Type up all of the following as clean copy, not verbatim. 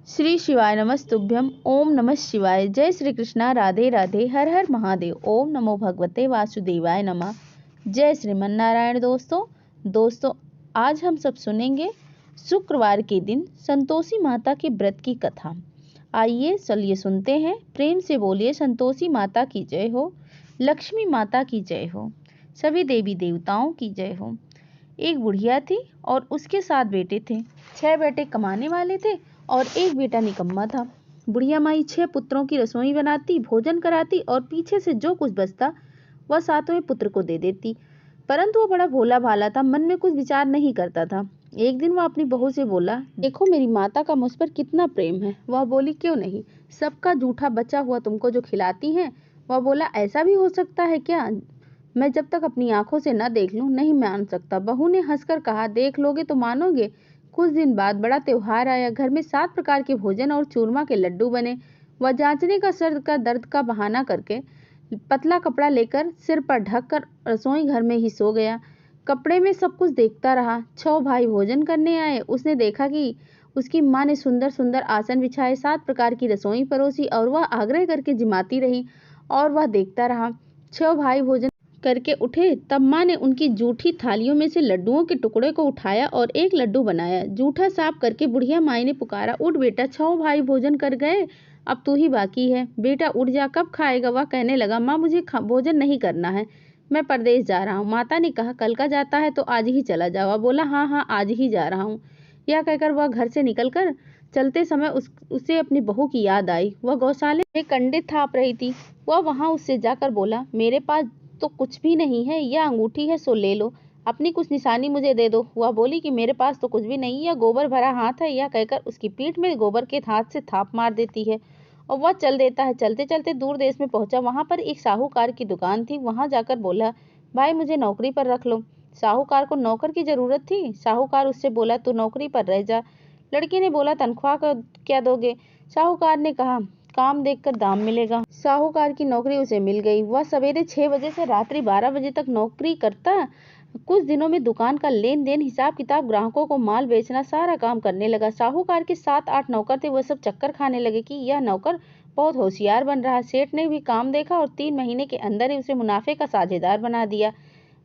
श्री शिवाय नमस्तुभ्यम। ओम नमः शिवाय। जय श्री कृष्णा। राधे राधे। हर हर महादेव। ओम नमो भगवते वासुदेवाय नमः। जय श्रीमन नारायण। दोस्तों आज हम सब सुनेंगे शुक्रवार के दिन संतोषी माता के व्रत की कथा। आइए चलिए सुनते हैं। प्रेम से बोलिए संतोषी माता की जय हो, लक्ष्मी माता की जय हो, सभी देवी देवताओं की जय हो। एक बुढ़िया थी और उसके 7 बेटे थे। 6 बेटे कमाने वाले थे और एक बेटा निकम्मा था। बुढ़िया माई 6 पुत्रों की रसोई बनाती, भोजन कराती और पीछे से जो कुछ बचता वह 7वें पुत्र को दे देती। परंतु वह बड़ा भोला भाला था, मन में कुछ विचार नहीं करता था। एक दिन वह अपनी बहू से बोला, देखो मेरी माता का मुझ पर कितना प्रेम है। वह बोली, क्यों नहीं, सबका जूठा बचा हुआ तुमको जो खिलाती हैं। वह बोला, ऐसा भी हो सकता है क्या? मैं जब तक अपनी आंखों से न देख लूं नहीं मान सकता। बहू ने हंसकर कहा, देख लोगे तो मानोगे। कुछ दिन बाद बड़ा त्योहार आया। घर में 7 प्रकार के भोजन और चूरमा के लड्डू बने। वह जांचने का सर का दर्द का बहाना करके पतला कपड़ा लेकर सिर पर ढककर रसोई घर में ही सो गया। कपड़े में सब कुछ देखता रहा। 6 भाई भोजन करने आए। उसने देखा कि उसकी माँ ने सुंदर सुंदर आसन बिछाए, 7 प्रकार की रसोई परोसी और वह आग्रह करके जिमाती रही और वह देखता रहा। 6 भाई भोजन करके उठे तब माँ ने उनकी जूठी थालियों में से लड्डुओं के टुकड़े को उठाया और एक लड्डू बनाया। जूठा साफ करके बुढ़िया माई ने पुकारा, उठ बेटा, 6 भाई भोजन कर गए, अब तू ही बाकी है। बेटा उठ जा, कब खाएगा? वह कहने लगा, माँ मुझे भोजन नहीं करना है, मैं परदेश जा रहा हूँ। माता ने कहा, कल का जाता है तो आज ही चला जा। वह बोला, हाँ हाँ आज ही जा रहा हूँ। यह कहकर वह घर से निकलकर चलते समय उसे अपनी बहू की याद आई। वह गौशाले में कंडे थाप रही थी। वह वहां उससे जाकर बोला, मेरे पास तो कुछ भी नहीं है, यह अंगूठी है सो ले लो, अपनी कुछ निशानी मुझे दे दो। वह बोली कि मेरे पास तो कुछ भी नहीं, यह गोबर भरा हाथ है। यह कहकर उसकी पीठ में गोबर के हाथ से थाप मार देती है और वह चल देता है। चलते चलते दूर देश में पहुंचा। वहां पर एक साहूकार की दुकान थी। वहां जाकर बोला, भाई मुझे नौकरी पर रख लो। साहूकार को नौकर की जरूरत थी। साहूकार उससे बोला, तू नौकरी पर रह जा। लड़की ने बोला, तनख्वाह क्या दोगे? साहूकार ने कहा, काम देखकर दाम मिलेगा। साहूकार की नौकरी उसे मिल गई। वह सवेरे 6 बजे से रात्रि 12 बजे तक नौकरी करता। कुछ दिनों में दुकान का लेन देन, हिसाब किताब, ग्राहकों को माल बेचना, सारा काम करने लगा। साहूकार के 7-8 नौकर थे। वह सब चक्कर खाने लगे कि यह नौकर बहुत होशियार बन रहा है। सेठ ने भी काम देखा और 3 महीने के अंदर ही उसे मुनाफे का साझेदार बना दिया।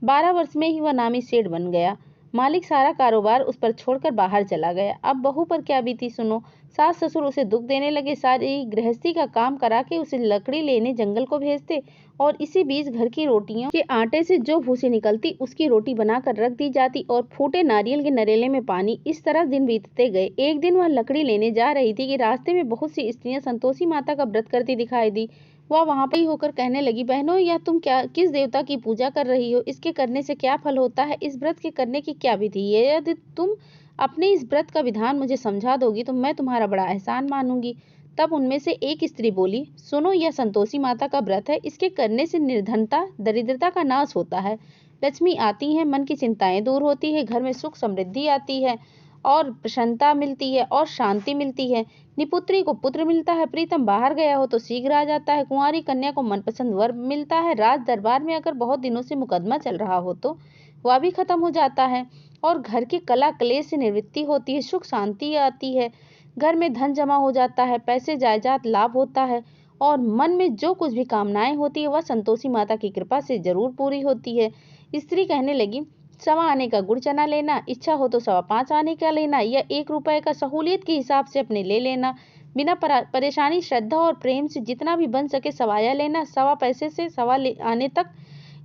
12 वर्ष में ही वह नामी सेठ बन गया। मालिक सारा कारोबार उस पर छोड़कर बाहर चला गया। अब बहू पर क्या बीती सुनो। सास ससुर उसे दुख देने लगे। सारी गृहस्थी का काम करा के उसे लकड़ी लेने जंगल को भेजते और इसी बीच घर की रोटियों के आटे से जो भूसी निकलती उसकी रोटी बनाकर रख दी जाती और फूटे नारियल के नरेले में पानी। इस तरह दिन बीतते गए। एक दिन वह लकड़ी लेने जा रही थी कि रास्ते में बहुत सी स्त्रियां संतोषी माता का व्रत करती दिखाई दी। वह वहां पर ही होकर कहने लगी, बहनों यह तुम क्या, किस देवता की पूजा कर रही हो? इसके करने से क्या फल होता है? इस व्रत के करने की क्या विधि है? यदि तुम अपने इस व्रत का विधान मुझे समझा दोगी तो मैं तुम्हारा बड़ा एहसान मानूंगी। तब उनमें से एक स्त्री बोली, सुनो, यह संतोषी माता का व्रत है। इसके करने से निर्धनता, दरिद्रता का नाश होता है, लक्ष्मी आती है, मन की चिंताएं दूर होती है, घर में सुख समृद्धि आती है और प्रसन्नता मिलती है और शांति मिलती है। निपुत्री को पुत्र मिलता है, प्रीतम बाहर गया हो तो शीघ्र आ जाता है, कुंवारी कन्या को मनपसंद वर मिलता है, राज दरबार में अगर बहुत दिनों से मुकदमा चल रहा हो तो वह भी खत्म हो जाता है और घर के कला क्लेश से निवृत्ति होती है, सुख शांति आती है, घर में धन जमा हो जाता है, पैसे जायदाद लाभ होता है और मन में जो कुछ भी कामनाएं होती है वह संतोषी माता की कृपा से जरूर पूरी होती है। स्त्री कहने लगी, 1.25 आने का गुड़ चना लेना, इच्छा हो तो 5.25 आने का लेना या 1 रुपए का सहूलियत के हिसाब से अपने ले लेना। बिना परेशानी, श्रद्धा और प्रेम से जितना भी बन सके सवाया लेना, 1.25 पैसे से 1.25 आने तक,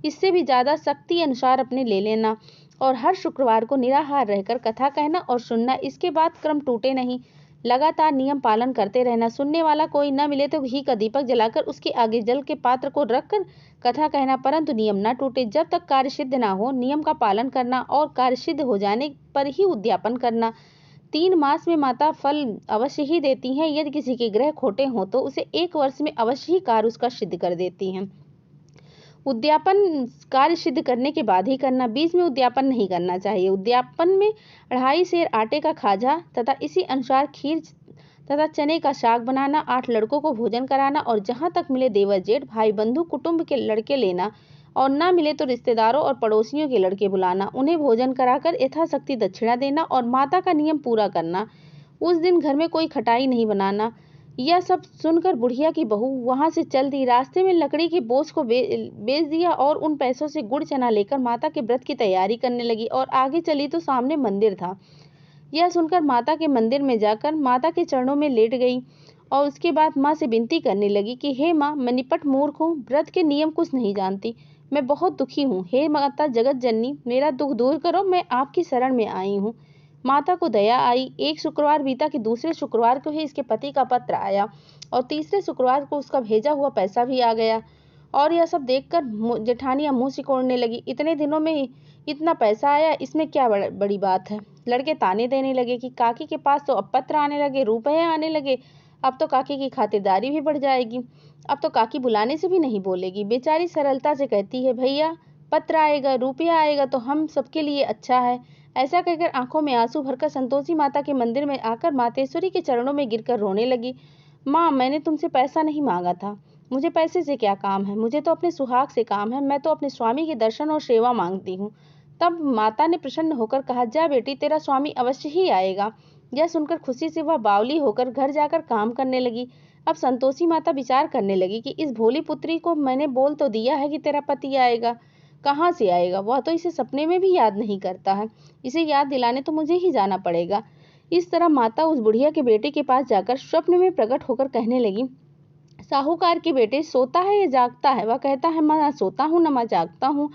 इससे भी ज्यादा शक्ति अनुसार अपने ले लेना और हर शुक्रवार को निराहार रहकर कथा कहना और सुनना। इसके बाद क्रम टूटे नहीं, लगातार नियम पालन करते रहना। सुनने वाला कोई न मिले तो घी का दीपक जलाकर उसके आगे जल के पात्र को रखकर कथा कहना, परंतु नियम न टूटे। जब तक कार्य सिद्ध न हो नियम का पालन करना और कार्य सिद्ध हो जाने पर ही उद्यापन करना। 3 मास में माता फल अवश्य ही देती हैं। यदि किसी के ग्रह खोटे हों तो उसे 1 वर्ष में अवश्य ही कार्य उसका सिद्ध कर देती हैं। उद्यापन कार्य सिद्ध करने के बाद ही करना, बीच में उद्यापन नहीं करना चाहिए। उद्यापन में 2.5 सेर आटे का खाजा तथा इसी अनुसार खीर तथा चने का साग बनाना, 8 लड़कों को भोजन कराना और जहां तक मिले देवर जेठ भाई बंधु कुटुंब के लड़के लेना और ना मिले तो रिश्तेदारों और पड़ोसियों के लड़के बुलाना, उन्हें भोजन कराकर यथाशक्ति दक्षिणा देना और माता का नियम पूरा करना। उस दिन घर में कोई खटाई नहीं बनाना। यह सब सुनकर बुढ़िया की बहू वहां से चल दी। रास्ते में लकड़ी के बोझ को बेच दिया और उन पैसों से गुड़ चना लेकर माता के व्रत की तैयारी करने लगी और आगे चली तो सामने मंदिर था। यह सुनकर माता के मंदिर में जाकर माता के चरणों में लेट गई और उसके बाद माँ से विनती करने लगी कि हे माँ, मैं निपट मूर्ख हूँ, व्रत के नियम कुछ नहीं जानती, मैं बहुत दुखी हूँ। हे माता जगत जननी, मेरा दुख दूर करो, मैं आपकी शरण में आई हूँ। माता को दया आई। एक शुक्रवार बीता कि दूसरे शुक्रवार को ही इसके पति का पत्र आया और तीसरे शुक्रवार को उसका भेजा हुआ पैसा भी आ गया। और यह सब देखकर जेठानियां मुंह सिकोड़ने लगी। इतने दिनों में इतना पैसा आया, इसमें क्या बड़ी बात है। लड़के ताने देने लगे कि काकी के पास तो अब पत्र आने लगे, रुपए आने लगे, अब तो काकी की खातिरदारी भी बढ़ जाएगी, अब तो काकी बुलाने से भी नहीं बोलेगी। बेचारी सरलता से कहती है, भैया पत्र आएगा, रुपया आएगा तो हम सबके लिए अच्छा है। ऐसा कहकर आंखों में आंसू भरकर संतोषी माता के मंदिर में आकर मातेश्वरी के चरणों में गिरकर रोने लगी। माँ, मैंने तुमसे पैसा नहीं मांगा था, मुझे पैसे से क्या काम है, मुझे तो अपने सुहाग से काम है, मैं तो अपने स्वामी के दर्शन और सेवा मांगती हूँ। तब माता ने प्रसन्न होकर कहा, जा बेटी, तेरा स्वामी अवश्य ही आएगा। यह सुनकर खुशी से वह बावली होकर घर जाकर काम करने लगी। अब संतोषी माता विचार करने लगी कि इस भोली पुत्री को मैंने बोल तो दिया है कि तेरा पति आएगा, कहाँ से आएगा, वह तो इसे सपने में भी याद नहीं करता है, इसे याद दिलाने तो मुझे ही जाना पड़ेगा। इस तरह माता उस बुढ़िया के बेटे के पास जाकर स्वप्न में प्रकट होकर कहने लगी, साहूकार के बेटे, सोता है या जागता है? वह कहता है, मैं ना सोता हूँ न मैं जागता हूँ,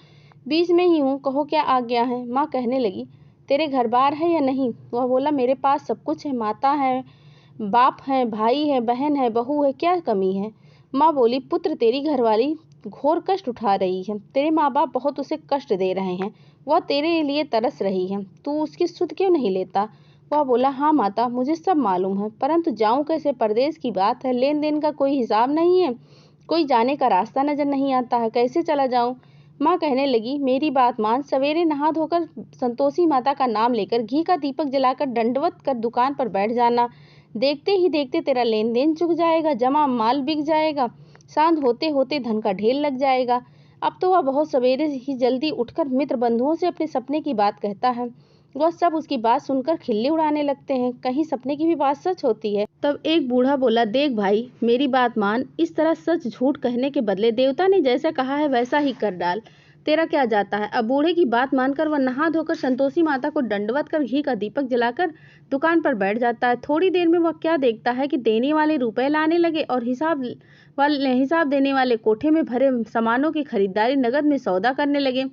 बीच में ही हूँ, कहो क्या आज्ञा है। माँ कहने लगी, तेरे घर बार है या नहीं? वह बोला, मेरे पास सब कुछ है, माता है, बाप है, भाई है, बहन है, बहू है, क्या कमी है? माँ बोली, पुत्र, तेरी घरवाली घोर कष्ट उठा रही है, तेरे माँ बाप बहुत उसे कष्ट दे रहे हैं, वह तेरे लिए तरस रही है, तू उसकी सुध क्यों नहीं लेता? वह बोला, हाँ माता, मुझे सब मालूम है, परंतु जाऊं कैसे? परदेश की बात है, लेन देन का कोई हिसाब नहीं है, कोई जाने का रास्ता नजर नहीं आता है, कैसे चला जाऊं? माँ कहने लगी, मेरी बात मान, सवेरे नहा धोकर संतोषी माता का नाम लेकर घी का दीपक जलाकर दंडवत कर दुकान पर बैठ जाना। देखते ही देखते तेरा लेन देन चुक जाएगा, जमा माल बिक जाएगा, सांझ होते होते धन का ढेर लग जाएगा। अब तो वह बहुत सवेरे ही जल्दी उठकर मित्र बंधुओं से अपने सपने की बात कहता है। वह सब उसकी बात सुनकर खिल्ली उड़ाने लगते हैं, कहीं सपने की भी बात सच होती है। तब एक बूढ़ा बोला, देख भाई, मेरी बात मान, इस तरह सच झूठ कहने के बदले देवता ने जैसा कहा है वैसा ही कर डाल, तेरा क्या जाता है। अब बूढ़े की बात मानकर वह नहा धोकर संतोषी माता को दंडवत कर घी का दीपक जलाकर दुकान पर बैठ जाता है। थोड़ी देर में वह क्या देखता है कि देने वाले रुपए लाने लगे और हिसाब देने वाले कोठे में भरे सामानों की खरीदारी नगद में सौदा करने लगे।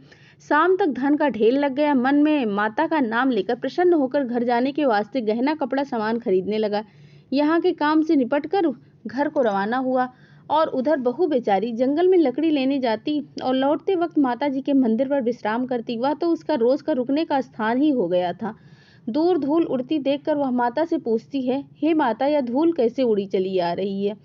शाम तक धन का ढेर लग गया। मन में माता का नाम लेकर प्रसन्न होकर घर जाने के वास्ते गहना कपड़ा सामान खरीदने लगा। यहाँ के काम से निपट कर घर को रवाना हुआ और उधर बहू बेचारी जंगल में लकड़ी लेने जाती और लौटते वक्त माता जी के मंदिर पर विश्राम करती। वह तो उसका रोज का रुकने का स्थान ही हो गया था। दूर धूल उड़ती देखकर वह माता से पूछती है, हे माता, यह धूल कैसे उड़ी चली आ रही है?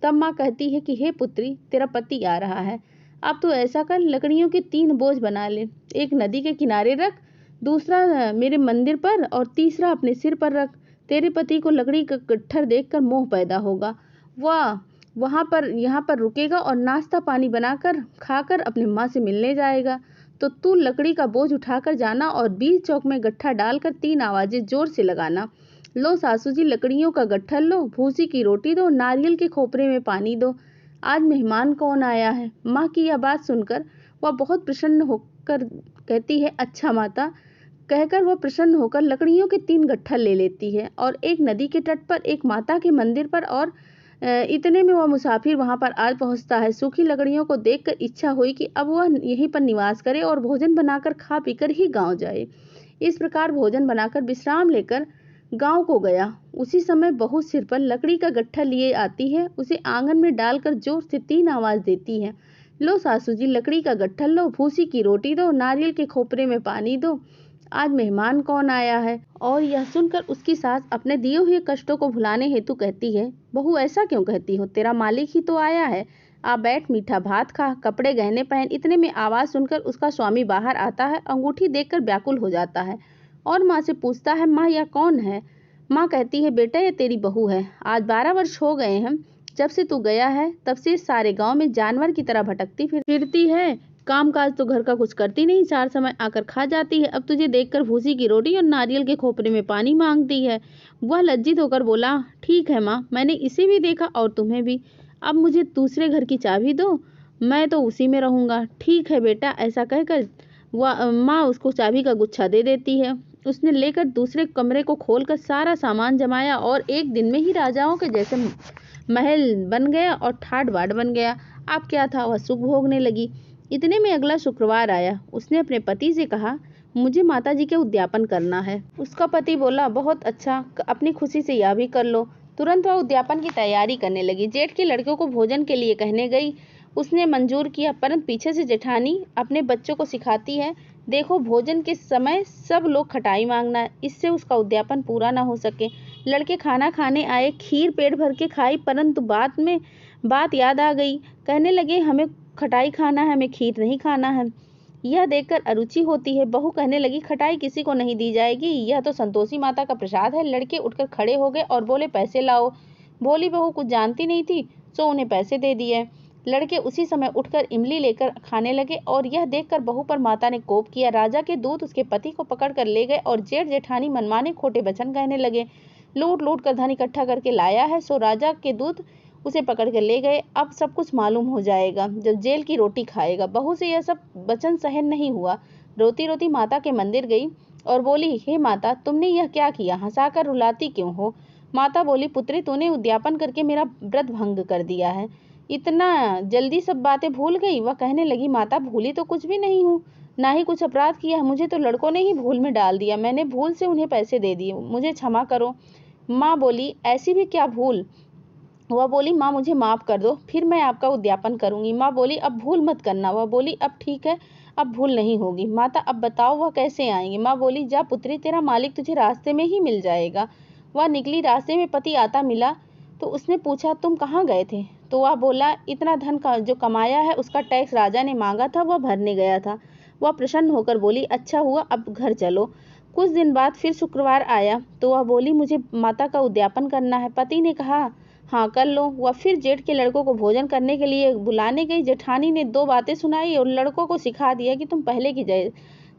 तब माँ कहती है कि हे पुत्री, तेरा पति आ रहा है, अब तो ऐसा कर, लकड़ियों के 3 बोझ बना ले, एक नदी के किनारे रख, दूसरा मेरे मंदिर पर और तीसरा अपने सिर पर रख। तेरे पति को लकड़ी का गट्ठर देखकर मोह पैदा होगा, वह यहाँ पर रुकेगा और नाश्ता पानी बनाकर खाकर अपने माँ से मिलने जाएगा। तो तू लकड़ी का बोझ उठाकर जाना और बीच चौक में गट्ठा डालकर 3 आवाजें जोर से लगाना, लो सासू जी, लकड़ियों का गट्ठर लो, भूसी की रोटी दो, नारियल के खोपरे में पानी दो, आज मेहमान कौन आया है? माँ की यह बात सुनकर वह बहुत प्रसन्न होकर कहती है, अच्छा माता। कहकर वह प्रसन्न होकर लकड़ियों के 3 गट्ठर ले लेती है और एक नदी के तट पर, एक माता के मंदिर पर, और इतने में वह मुसाफिर वहां पर आ पहुंचता है। सूखी लकड़ियों को देखकर इच्छा हुई कि अब वह यहीं पर निवास करे और भोजन बनाकर खा पीकर ही गांव जाए। इस प्रकार भोजन बनाकर विश्राम लेकर गांव को गया। उसी समय बहू सिर पर लकड़ी का गट्ठर लिए आती है, उसे आंगन में डालकर जोर से 3 आवाज देती है, लो सासू जी, लकड़ी का गट्ठर लो, भूसी की रोटी दो, नारियल के खोपरे में पानी दो, आज मेहमान कौन आया है? और यह सुनकर उसकी सास अपने दिए हुए कष्टों को भुलाने हेतु कहती है, बहू ऐसा क्यों कहती हो, तेरा मालिक ही तो आया है, आ बैठ, मीठा भात खा, कपड़े गहने पहन। इतने में आवाज सुनकर उसका स्वामी बाहर आता है, अंगूठी देखकर व्याकुल हो जाता है और माँ से पूछता है, माँ यह कौन है? माँ कहती है, बेटा ये तेरी बहू है, आज 12 वर्ष हो गए हैं जब से तू गया है, तब से सारे गांव में जानवर की तरह भटकती फिरती है, काम काज तो घर का कुछ करती नहीं, 4 समय आकर खा जाती है। अब तुझे देखकर भूसी की रोटी और नारियल के खोपरे में पानी मांगती है। वह लज्जित होकर बोला, ठीक है माँ, मैंने इसे भी देखा और तुम्हें भी। अब मुझे दूसरे घर की चाबी दो, मैं तो उसी में रहूंगा। ठीक है बेटा, ऐसा कहकर वह माँ उसको चाबी का गुच्छा दे देती है। उसने लेकर दूसरे कमरे को खोलकर सारा सामान जमाया और एक दिन में ही राजाओं के जैसे महल बन गया और ठाट बाट बन गया। अब क्या था, वह सुख भोगने लगी। इतने में अगला शुक्रवार आया। उसने अपने पति से कहा, मुझे माताजी के उद्यापन करना है। उसका पति बोला, बहुत अच्छा, अपनी खुशी से यह भी कर लो। तुरंत वह उद्यापन की तैयारी करने लगी। जेठ की लड़कियों को भोजन के लिए कहने गई। उसने मंजूर किया, परंतु पीछे से जेठानी अपने बच्चों को सिखाती है, देखो भोजन के समय सब लोग खटाई मांगना, इससे उसका उद्यापन पूरा ना हो सके। लड़के खाना खाने आए, खीर पेट भर के खाई, परंतु बाद में बात याद आ गई। कहने लगे, हमें खटाई खाना है, हमें खीर नहीं खाना है। यह देखकर अरुचि होती है। बहू कहने लगी, खटाई किसी को नहीं दी जाएगी, यह तो संतोषी माता का प्रसाद है। लड़के उठकर खड़े हो गए और बोले, पैसे लाओ। भोली बहू कुछ जानती नहीं थी, सो उन्हें पैसे दे दिए। लड़के उसी समय उठकर इमली लेकर खाने लगे और यह देखकर बहू पर माता ने कोप किया। राजा के दूत उसके पति को पकड़ कर ले गए और जेठ जेठानी मनमाने खोटे वचन कहने लगे। लूट लूट कर धन इकट्ठा करके लाया है, सो राजा के दूत उसे पकड़ कर ले गए। अब सब कुछ मालूम हो जाएगा जब जेल की रोटी खाएगा। बहू से यह सब वचन सहन नहीं हुआ। रोती रोती माता के मंदिर गई और बोली, हे माता, तुमने यह क्या किया, हंसाकर रुलाती क्यों हो? माता बोली, पुत्री, तूने उद्यापन करके मेरा व्रत भंग कर दिया है। इतना जल्दी सब बातें भूल गई? वह कहने लगी, माता, भूली तो कुछ भी नहीं हूँ, ना ही कुछ अपराध किया है। मुझे तो लड़कों ने ही भूल में डाल दिया, मैंने भूल से उन्हें पैसे दे दिए, मुझे क्षमा करो। माँ बोली, ऐसी भी क्या भूल? वह बोली, माँ, मुझे माफ कर दो, फिर मैं आपका उद्यापन करूंगी। माँ बोली, अब भूल मत करना। वह बोली, अब ठीक है, अब भूल नहीं होगी। माता, अब बताओ वह कैसे आएंगे? माँ बोली, जा पुत्री, तेरा मालिक तुझे रास्ते में ही मिल जाएगा। वह निकली। रास्ते में पति आता मिला तो उसने पूछा, तुम कहाँ गए थे? तो वह बोला, इतना धन का जो कमाया है उसका टैक्स राजा ने मांगा था, वह भरने गया था। वह प्रसन्न होकर बोली, अच्छा हुआ, अब घर चलो। कुछ दिन बाद फिर शुक्रवार आया तो वह बोली, मुझे माता का उद्यापन करना है। पति ने कहा, हाँ कर लो। वह फिर जेठ के लड़कों को भोजन करने के लिए बुलाने गई। जेठानी ने 2 बातें सुनाई और लड़कों को सिखा दिया कि तुम पहले की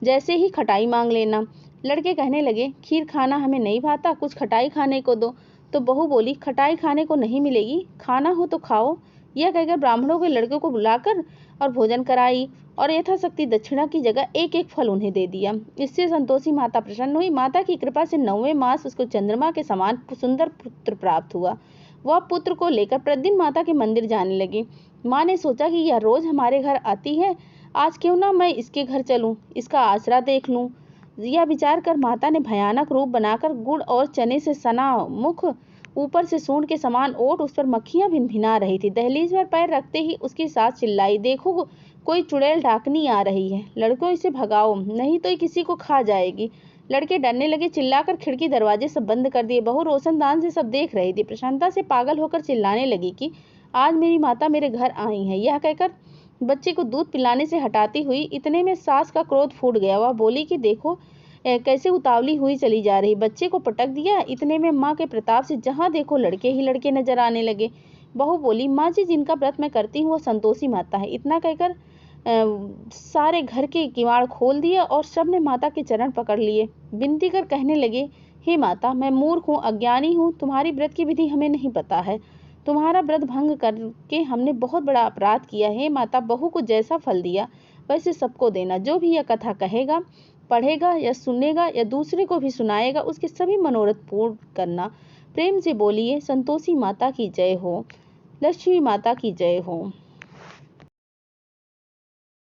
जैसे ही खटाई मांग लेना। लड़के कहने लगे, खीर खाना हमें नहीं भाता, कुछ खटाई खाने को दो। तो बहू बोली, खटाई खाने को नहीं मिलेगी, खाना हो तो खाओ। यह कहकर ब्राह्मणों के लड़कों को बुलाकर और भोजन कराई और यथाशक्ति दक्षिणा की जगह एक एक फल उन्हें दे दिया। इससे संतोषी माता प्रसन्न हुई। माता की कृपा से 9वें मास उसको चंद्रमा के समान सुंदर पुत्र प्राप्त हुआ। वह पुत्र को लेकर प्रतिदिन माता के मंदिर जाने लगी। माँ ने सोचा कि यह रोज हमारे घर आती है, आज क्यों ना मैं इसके घर चलूं, इसका आसरा देख लूं। यह विचार कर माता ने भयानक रूप बनाकर गुड़ और चने से सना मुख, ऊपर से सूंड के समान ओट, उस पर मक्खियां भिनभिना रही थी। दहलीज पर पैर रखते ही उसकी सास चिल्लाई, देखो कोई चुड़ैल डाकनी आ रही है, लड़कों इसे भगाओ, नहीं तो ये किसी को खा जाएगी। लड़के डरने लगे, चिल्लाकर खिड़की दरवाजे सब बंद कर दिए। बहू रोशनदान से सब देख रही थी। प्रसन्नता से पागल होकर चिल्लाने लगी कि आज मेरी माता मेरे घर आई है। यह कहकर बच्चे को दूध पिलाने से हटाती हुई इतने में सास का क्रोध फूट गया। वह बोली कि देखो कैसे उतावली हुई चली जा रही, बच्चे को पटक दिया। इतने में माँ के प्रताप से जहाँ देखो लड़के ही लड़के नजर आने लगे। बहू बोली, माँ जी, जिनका व्रत मैं करती हूँ वो संतोषी माता है। इतना कहकर सारे घर के किवाड़ खोल दिए और सब ने माता के चरण पकड़ लिए। विनती कर कहने लगे, हे माता, मैं मूर्ख हूँ, अज्ञानी हूँ, तुम्हारी व्रत की विधि हमें नहीं पता है, तुम्हारा व्रत भंग करके हमने बहुत बड़ा अपराध किया है। माता, बहू को जैसा फल दिया वैसे सबको देना। जो भी यह कथा कहेगा, पढ़ेगा या सुनेगा या दूसरे को भी सुनाएगा, उसके सभी मनोरथ पूर्ण करना। प्रेम से बोलिए, संतोषी माता की जय हो, लक्ष्मी माता की जय हो।